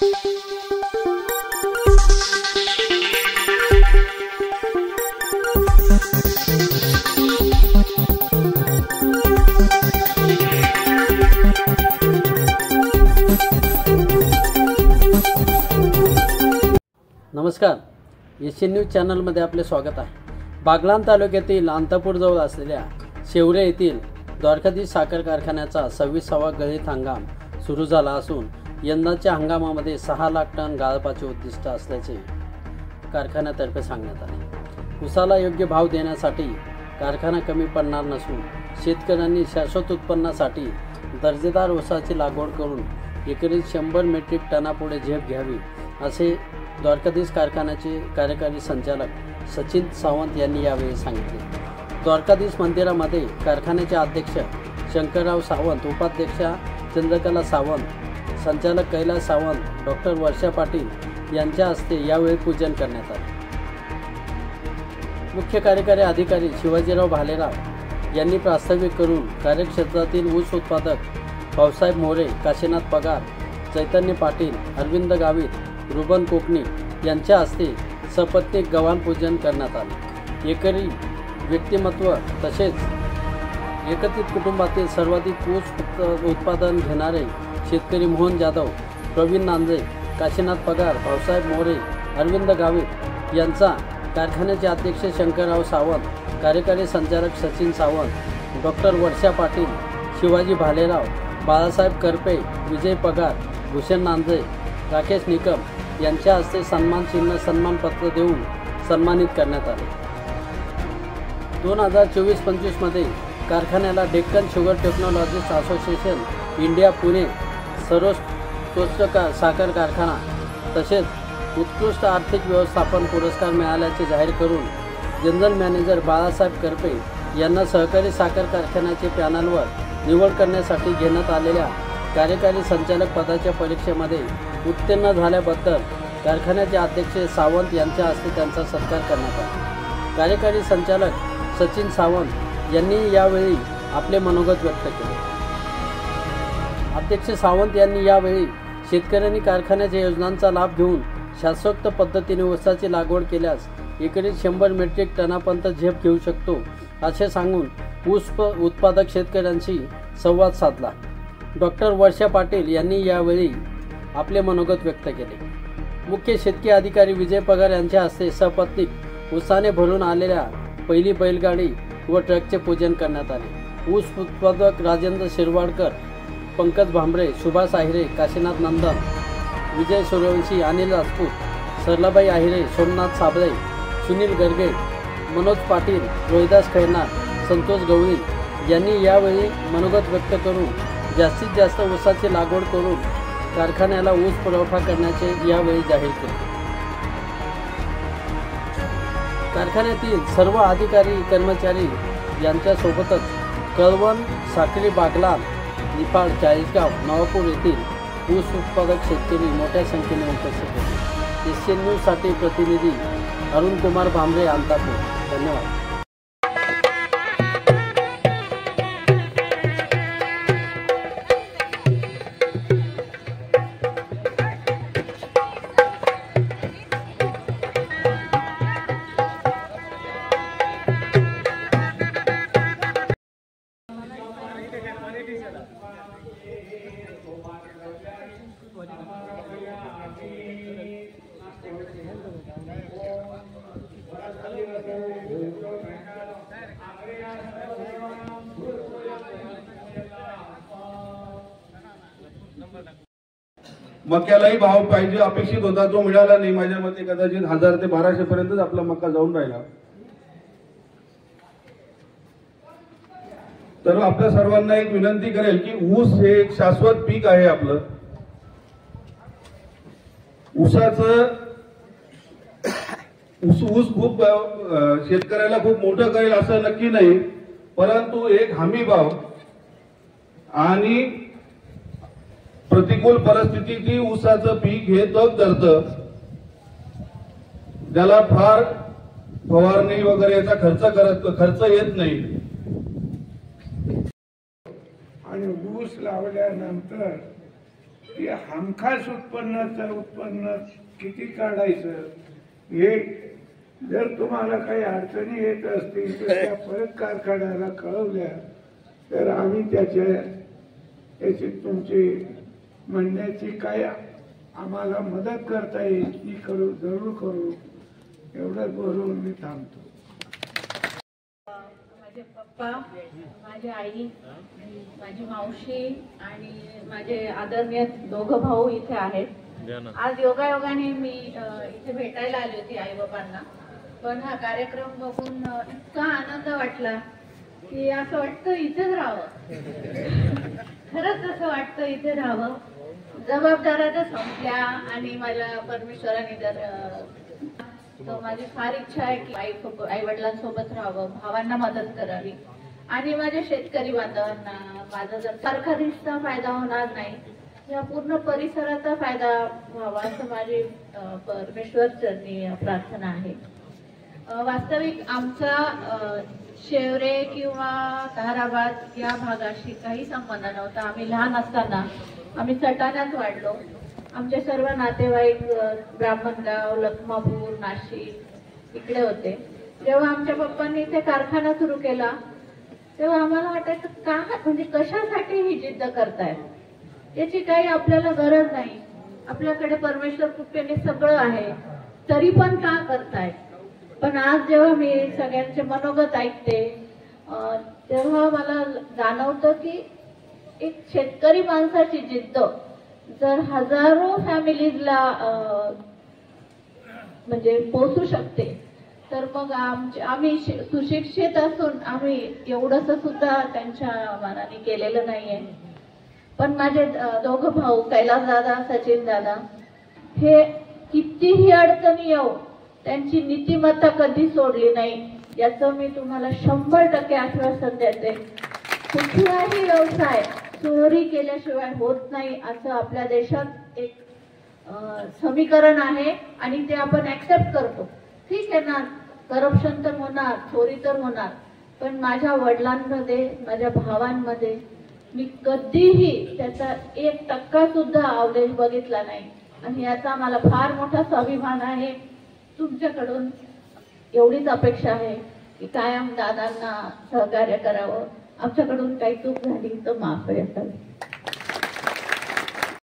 नमस्कार, Asian news चॅनलमध्ये आपले स्वागत आहे। बागलाण तालुक्यातील अंतापूरजवळ असलेल्या शेवरे येथील द्वारकाधीश साखर कारखान्याचा 26वा गळीत हंगाम सुरू झाला असून यंदाच्या हंगामामध्ये 6 लाख टन गाळपाचे उद्दिष्ट असल्याचे कारखान्यातर्फे सांगण्यात आले। ऊसाला योग्य भाव देण्यासाठी कारखाना कमी पडणार नसून शेतकऱ्यांनी शाश्वत उत्पन्नासाठी दर्जेदार ऊसाची लागवड करून एकरी 100 मेट्रिक टनापुढे झेप घ्यावी असे द्वारकाधीश कारखान्याचे कार्यकारी संचालक सचिन सावंत यांनी यावेळी सांगितले। द्वारकाधीश मंदिरामध्ये कारखान्याचे अध्यक्ष शंकरराव सावंत, उपाध्यक्षा चंद्रकला सावंत, संचालक कैलास सावंत, डॉक्टर वर्षा पाटील यांच्या हस्ते यावेळी पूजन करण्यात आले। मुख्य कार्यकारी अधिकारी शिवाजीराव भालेराव यांनी प्रास्ताविक करून कार्यक्षेत्रातील ऊस उत्पादक भाऊसाहेब मोरे, काशीनाथ पगार, चैतन्य पाटील, अरविंद गावित, रुबन कोकणी यांच्या हस्ते सपत्नीक गव्हाण पूजन करण्यात आले। एकरी व्यक्तिमत्व तसेच एकत्रित कुटुंबातील सर्वाधिक ऊस उत्पादन घेणारे शेतकरी मोहन जाधव, प्रवीण नांजे, काशीनाथ पगार, भाऊसाहेब मोरे, अरविंद गावित यांचा कारखान्याचे अध्यक्ष शंकरराव सावंत, कार्यकारी संचालक सचिन सावंत, डॉक्टर वर्षा पाटील, शिवाजी भालेराव, बाळासाहेब करपे, विजय पगार, भूषण नांजे, राकेश निकम यांच्या हस्ते सन्मान चिन्ह, सन्मानपत्र देऊन सन्मानित करण्यात आले। 2024-25 मध्ये कारखान्याला Deccan sugar technologist association India Pune सर्वोत्कृष्ट साखर कारखाना तसेच उत्कृष्ट आर्थिक व्यवस्थापन पुरस्कार मिळाल्याचे जाहीर करून जनरल मॅनेजर बाळासाहेब करपे यांना सहकारी साखर कारखान्याचे पॅनलवर निवड करण्यासाठी घेण्यात आलेल्या कार्यकारी संचालक पदाच्या परीक्षेमध्ये उत्तीर्ण झाल्याबद्दल कारखान्याचे अध्यक्ष सावंत यांच्या हस्ते त्यांचा सत्कार करण्यात आला। कार्यकारी संचालक सचिन सावंत यांनी यावेळी आपले मनोगत व्यक्त केले। अध्यक्ष सावंत यांनी यावेळी शेतकऱ्यांनी कारखान्याच्या योजनांचा लाभ घेऊन शास्त्रोक्त पद्धतीने ऊसाची लागवड केल्यास एकरी 100 मेट्रिक टनापर्यंत झेप घेऊ शकतो असे सांगून ऊस उत्पादक शेतकऱ्यांशी संवाद साधला। डॉक्टर वर्षा पाटील यांनी यावेळी आपले मनोगत व्यक्त केले। मुख्य शेतकी अधिकारी विजय पगार यांच्या हस्ते सपत्नीक ऊसाने भरून आलेल्या पहिली बैलगाडी व ट्रकचे पूजन करण्यात आले। ऊस उत्पादक राजेंद्र शिरवाडकर, पंकज भांबरे, सुभाष आहिरे, काशीनाथ नंदन, विजय सूर्यवंशी, अनिल राजपूत, सरलाबाई आहिरे, सोमनाथ साबळे, सुनील गर्गे, मनोज पाटील, रोहिदास खैरनार, संतोष गवळी यांनी यावेळी मनोगत व्यक्त करून जास्तीत जास्त ऊसाची लागवड करून कारखान्याला ऊस पुरवठा करण्याचे यावेळी जाहीर केले। कारखान्यातील सर्व अधिकारी कर्मचारी यांच्यासोबतच कळवण, साखरी, बागलाण, निफाड, चाळीसगाव, नवापूर येथील ऊस उत्पादक शेतकरी मोठ्या संख्येने उपस्थित होते। एशियन न्यूजसाठी प्रतिनिधी अरुण कुमार भांबरे, अंतापूर। धन्यवाद। मक्यालाही भाव पाहिजे अपेक्षित होता, तो मिळाला नाही। माझ्या मते कदाचित 1000 ते 1200 पर्यंतच आपला मका जाऊन राहिला। तर आपल्या सर्वांना एक विनंती करेल की ऊस हे एक शाश्वत पीक आहे। आपलं ऊसाचं ऊस खूप शेतकऱ्याला खूप मोठं करेल असं नक्की नाही, परंतु एक हमी भाव आणि प्रतिकूल परिस्थितीतही ऊसाचं पीक हे तग धरतं। ज्याला फार फवारणी वगैरे याचा खर्च येत नाही। आणि ऊस लावल्यानंतर ती हमखास उत्पन्न किती काढायचं हे जर तुम्हाला काही अडचणी येत असतील तर त्या परत कारखान्याला कळवल्या तर आम्ही त्याची तुमची म्हणण्याची काय आम्हाला मदत करता येईल ती जरूर करू एवढं बोलून मी थांबतो. माझे पप्पा, माझी आई, माझी मावशी आणि माझे आदरणीय दोघं भाऊ इथे आहेत. आज योगायोगाने मी इथे भेटायला आली होती आई बाबांना, पण हा कार्यक्रम बघून इतका आनंद वाटला की असं वाटतं इथेच राहावं. खरंच असं वाटतं इथे राहावं. जबाबदाऱ्या तर संपल्या आणि मला परमेश्वराने तर माझी फार इच्छा आहे की आई वडिलांसोबत राहावं, भावांना मदत करावी आणि माझ्या शेतकरी बांधवांना माझा जर कारखान्याचा फायदा होणार नाही, या पूर्ण परिसराचा फायदा व्हावा असं माझी परमेश्वर चरणी प्रार्थना आहे. वास्तविक आमचा शेवरे किंवा ताराबाद या भागाशी काही संबंध नव्हता. आम्ही लहान असताना आम्ही सटाण्यात वाढलो. आमचे सर्व नातेवाईक ब्राह्मणगाव, लखमापूर, नाशिक इकडे होते. जेव्हा आमच्या पप्पांनी इथे कारखाना सुरू केला तेव्हा आम्हाला वाटायचं का म्हणजे कशासाठी ही जिद्द करतायत, याची काही आपल्याला गरज नाही, आपल्याकडे परमेश्वर कृपेने सगळं आहे, तरी पण का करतायत. पण आज जेव्हा मी सगळ्यांचे मनोगत ऐकते तेव्हा मला जाणवतं की एक शेतकरी माणसाची जिद्द जर हजारो फॅमिलीजला म्हणजे पोहोचू शकते तर मग आम्ही सुशिक्षित असून आम्ही एवढंसं सुद्धा त्यांच्या मनाने केलेलं नाहीये. पण माझे दोघं भाऊ कैलास दादा, सचिन दादा हे कितीही अडचणी येऊ त्यांची नीतिमत्ता कधी सोडली नाही, याचं मी तुम्हाला 100% आश्वासन देते. कुठलाही व्यवसाय चोरी केल्याशिवाय होत नाही असं आपल्या देशात एक समीकरण आहे आणि ते आपण ऍक्सेप्ट करतो. ठीक आहे ना, करप्शन तर होणार, चोरी तर होणार, पण माझ्या वडिलांमध्ये, माझ्या भावांमध्ये मी कधीही त्याचा 1% सुद्धा अवलेश बघितला नाही आणि याचा मला फार मोठा स्वाभिमान आहे. तुमच्याकडून एवढीच अपेक्षा आहे की कायम दादांना सहकार्य करावं. आमच्याकडून काही चूक झाली तर माफ करावी.